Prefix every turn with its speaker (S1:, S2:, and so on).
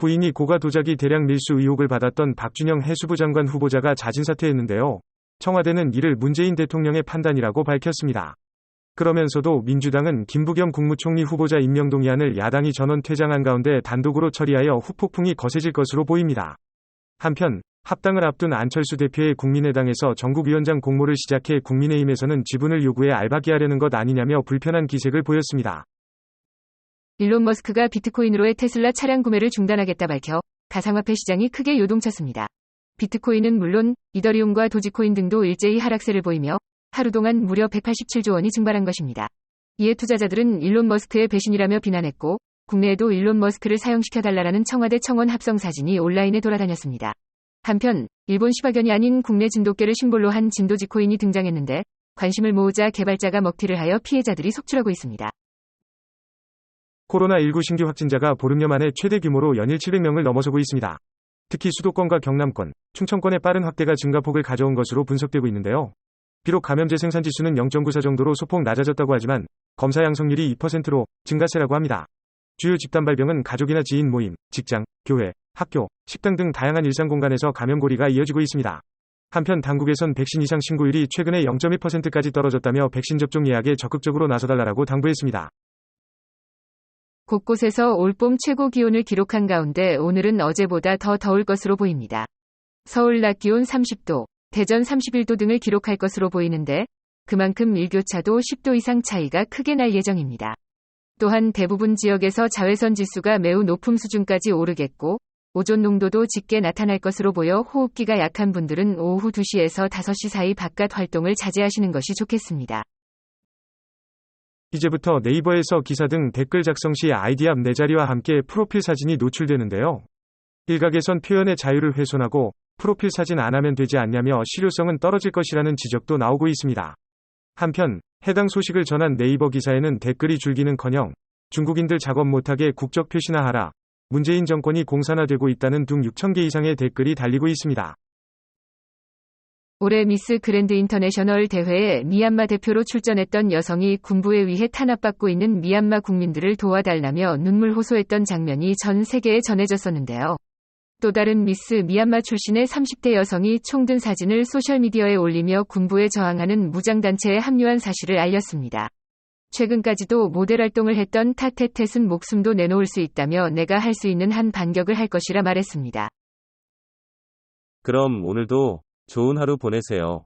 S1: 부인이 고가 도자기 대량 밀수 의혹을 받았던 박준영 해수부 장관 후보자가 자진사퇴했는데요. 청와대는 이를 문재인 대통령의 판단이라고 밝혔습니다. 그러면서도 민주당은 김부겸 국무총리 후보자 임명 동의안을 야당이 전원 퇴장한 가운데 단독으로 처리하여 후폭풍이 거세질 것으로 보입니다. 한편 합당을 앞둔 안철수 대표의 국민의당에서 전국위원장 공모를 시작해 국민의힘에서는 지분을 요구해 알박이 하려는 것 아니냐며 불편한 기색을 보였습니다.
S2: 일론 머스크가 비트코인으로의 테슬라 차량 구매를 중단하겠다 밝혀 가상화폐 시장이 크게 요동쳤습니다. 비트코인은 물론 이더리움과 도지코인 등도 일제히 하락세를 보이며 하루 동안 무려 187조 원이 증발한 것입니다. 이에 투자자들은 일론 머스크의 배신이라며 비난했고 국내에도 일론 머스크를 사용시켜달라는 청와대 청원 합성 사진이 온라인에 돌아다녔습니다. 한편 일본 시바견이 아닌 국내 진돗개를 심볼로 한 진도지코인이 등장했는데 관심을 모으자 개발자가 먹튀를 하여 피해자들이 속출하고 있습니다.
S1: 코로나19 신규 확진자가 보름여 만에 최대 규모로 연일 700명을 넘어서고 있습니다. 특히 수도권과 경남권, 충청권의 빠른 확대가 증가폭을 가져온 것으로 분석되고 있는데요. 비록 감염제 생산지수는 0.94 정도로 소폭 낮아졌다고 하지만 검사 양성률이 2%로 증가세라고 합니다. 주요 집단 발병은 가족이나 지인 모임, 직장, 교회, 학교, 식당 등 다양한 일상 공간에서 감염고리가 이어지고 있습니다. 한편 당국에선 백신 이상 신고율이 최근에 0.1%까지 떨어졌다며 백신 접종 예약에 적극적으로 나서달라고 당부했습니다.
S2: 곳곳에서 올봄 최고 기온을 기록한 가운데 오늘은 어제보다 더 더울 것으로 보입니다. 서울 낮 기온 30도, 대전 31도 등을 기록할 것으로 보이는데 그만큼 일교차도 10도 이상 차이가 크게 날 예정입니다. 또한 대부분 지역에서 자외선 지수가 매우 높은 수준까지 오르겠고 오존 농도도 짙게 나타날 것으로 보여 호흡기가 약한 분들은 오후 2시에서 5시 사이 바깥 활동을 자제하시는 것이 좋겠습니다.
S1: 이제부터 네이버에서 기사 등 댓글 작성 시 아이디 앞 네 자리와 함께 프로필 사진이 노출되는데요. 일각에선 표현의 자유를 훼손하고 프로필 사진 안 하면 되지 않냐며 실효성은 떨어질 것이라는 지적도 나오고 있습니다. 한편 해당 소식을 전한 네이버 기사에는 댓글이 줄기는커녕 중국인들 작업 못하게 국적 표시나 하라, 문재인 정권이 공산화되고 있다는 등 6,000개 이상의 댓글이 달리고 있습니다.
S2: 올해 미스 그랜드 인터내셔널 대회에 미얀마 대표로 출전했던 여성이 군부에 의해 탄압받고 있는 미얀마 국민들을 도와달라며 눈물 호소했던 장면이 전 세계에 전해졌었는데요. 또 다른 미스 미얀마 출신의 30대 여성이 총든 사진을 소셜미디어에 올리며 군부에 저항하는 무장단체에 합류한 사실을 알렸습니다. 최근까지도 모델 활동을 했던 타테텟은 목숨도 내놓을 수 있다며 내가 할 수 있는 한 반격을 할 것이라 말했습니다.
S3: 그럼 오늘도 좋은 하루 보내세요.